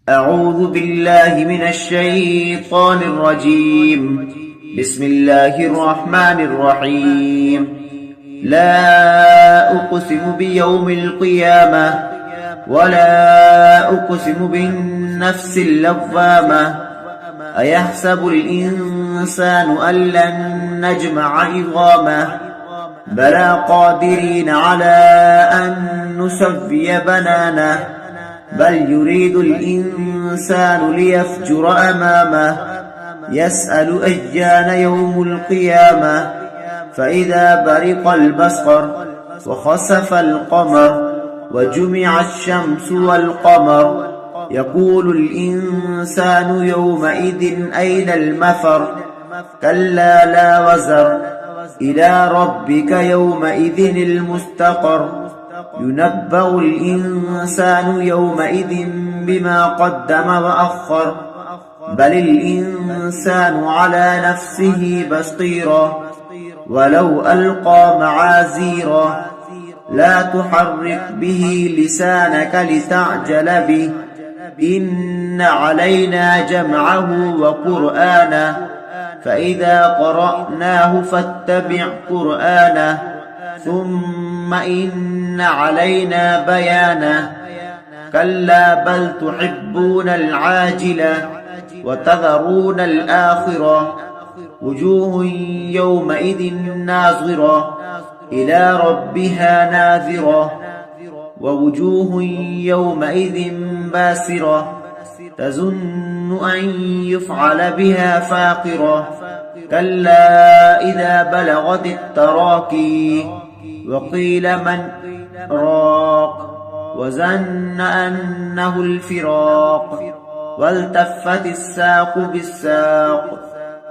أعوذ بالله من الشيطان الرجيم. بسم الله الرحمن الرحيم. لا أقسم بيوم القيامة ولا أقسم بالنفس اللوامة. أيحسب الإنسان أن لن نجمع عظامه بلى قادرين على أن نسوي بنانه بل يريد الإنسان ليفجر أمامه يسأل أيان يوم القيامة فإذا برق البصر وخسف القمر وجمع الشمس والقمر يقول الإنسان يومئذ أين المفر كلا لا وزر إلى ربك يومئذ المستقر ينبأ الإنسان يومئذ بما قدم وأخر بل الإنسان على نفسه بصيرا ولو ألقى معاذيرا لا تحرك به لسانك لتعجل به إن علينا جمعه وقرآنه فإذا قرأناه فاتبع قرآنه ثم إن علينا بيانه كلا بل تحبون العاجلة وتذرون الآخرة وجوه يومئذ ناظرة إلى ربها ناذرة ووجوه يومئذ باسرة تظن أن يفعل بها فاقرة كلا إذا بلغت التراقي وقيل من راق وظن أنه الفراق والتفت الساق بالساق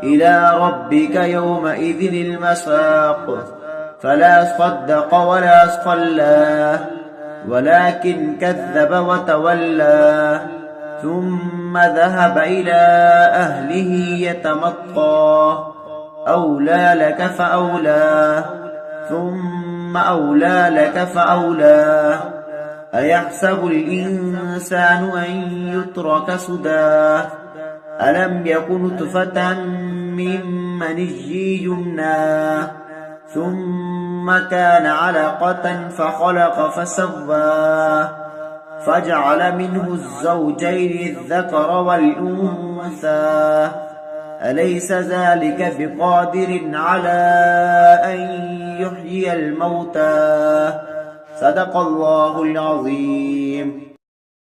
إلى ربك يومئذ المساق فلا صدق ولا صلى ولكن كذب وتولى ثم ذهب إلى أهله يتمطى أولى لك فأولى ثم أولى لك فأولى أيحسب الإنسان أن يترك سدى ألم يكن نطفة من مني يمنى ثم كان علقة فخلق فسوى فجعل منه الزوجين الذكر والأنثى أليس ذلك بقادر على أن يحيي الموتى صدق الله العظيم.